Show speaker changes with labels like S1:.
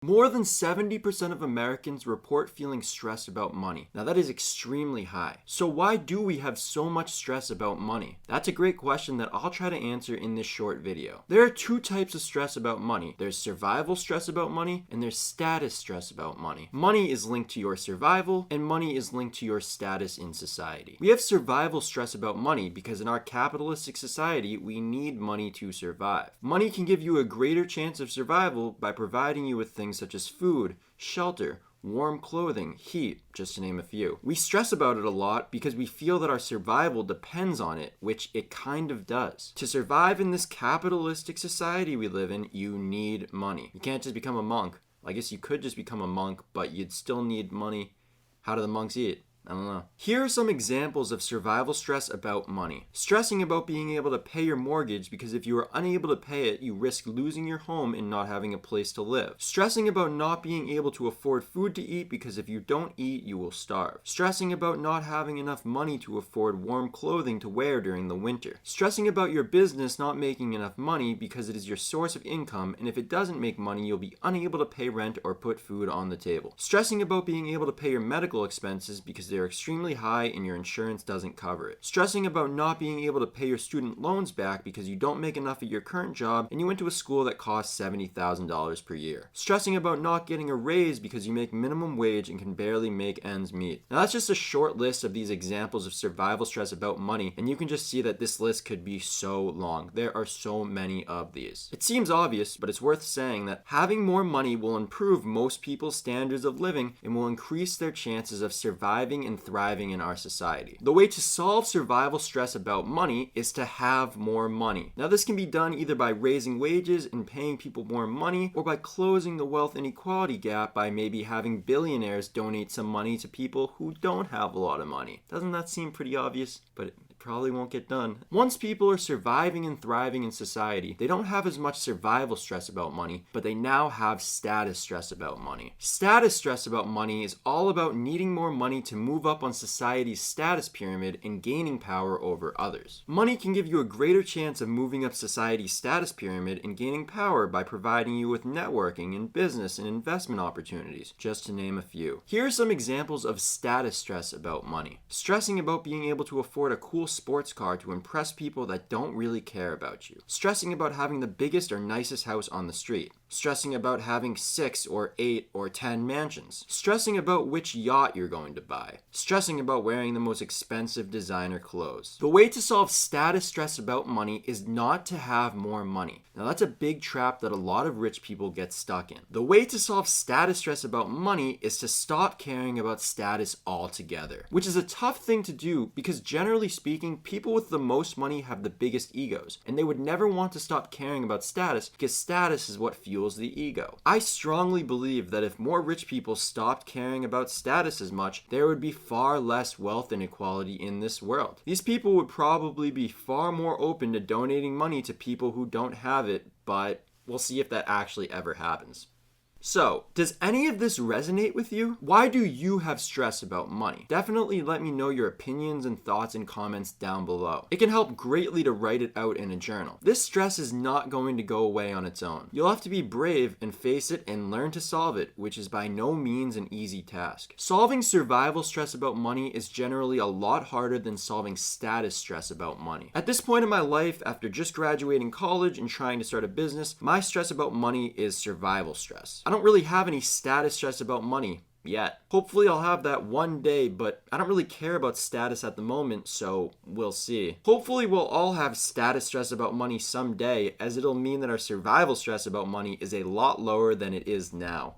S1: More than 70% of Americans report feeling stressed about money. Now that is extremely high. So why do we have so much stress about money? That's a great question that I'll try to answer in this short video. There are two types of stress about money. There's survival stress about money and there's status stress about money. Money is linked to your survival and money is linked to your status in society. We have survival stress about money because in our capitalistic society, we need money to survive. Money can give you a greater chance of survival by providing you with things such as food, shelter, warm clothing, heat, just to name a few. We stress about it a lot because we feel that our survival depends on it, which it kind of does. To survive in this capitalistic society we live in, you need money. You can't just become a monk. I guess you could just become a monk, but you'd still need money. How do the monks eat? I don't know. Here are some examples of survival stress about money. Stressing about being able to pay your mortgage because if you are unable to pay it, you risk losing your home and not having a place to live. Stressing about not being able to afford food to eat because if you don't eat, you will starve. Stressing about not having enough money to afford warm clothing to wear during the winter. Stressing about your business not making enough money because it is your source of income and if it doesn't make money, you'll be unable to pay rent or put food on the table. Stressing about being able to pay your medical expenses because they're extremely high and your insurance doesn't cover it. Stressing about not being able to pay your student loans back because you don't make enough at your current job and you went to a school that costs $70,000 per year. Stressing about not getting a raise because you make minimum wage and can barely make ends meet. Now that's just a short list of these examples of survival stress about money, and you can just see that this list could be so long. There are so many of these. It seems obvious, but it's worth saying that having more money will improve most people's standards of living and will increase their chances of surviving and thriving in our society. The way to solve survival stress about money is to have more money. Now this can be done either by raising wages and paying people more money or by closing the wealth inequality gap by maybe having billionaires donate some money to people who don't have a lot of money. Doesn't that seem pretty obvious? But it probably won't get done. Once people are surviving and thriving in society, they don't have as much survival stress about money, but they now have status stress about money. Status stress about money is all about needing more money to move up on society's status pyramid and gaining power over others. Money can give you a greater chance of moving up society's status pyramid and gaining power by providing you with networking and business and investment opportunities, just to name a few. Here are some examples of status stress about money. Stressing about being able to afford a cool sports car to impress people that don't really care about you. Stressing about having the biggest or nicest house on the street. Stressing about having 6 or 8 or 10 mansions. Stressing about which yacht you're going to buy. Stressing about wearing the most expensive designer clothes. The way to solve status stress about money is not to have more money. Now that's a big trap that a lot of rich people get stuck in. The way to solve status stress about money is to stop caring about status altogether, which is a tough thing to do because generally speaking, people with the most money have the biggest egos, and they would never want to stop caring about status because status is what fuels the ego. I strongly believe that if more rich people stopped caring about status as much, there would be far less wealth inequality in this world. These people would probably be far more open to donating money to people who don't have it, but we'll see if that actually ever happens. So, does any of this resonate with you? Why do you have stress about money? Definitely let me know your opinions and thoughts in comments down below. It can help greatly to write it out in a journal. This stress is not going to go away on its own. You'll have to be brave and face it and learn to solve it, which is by no means an easy task. Solving survival stress about money is generally a lot harder than solving status stress about money. At this point in my life, after just graduating college and trying to start a business, my stress about money is survival stress. I don't really have any status stress about money yet. Hopefully I'll have that one day, but I don't really care about status at the moment, so we'll see. Hopefully we'll all have status stress about money someday, as it'll mean that our survival stress about money is a lot lower than it is now.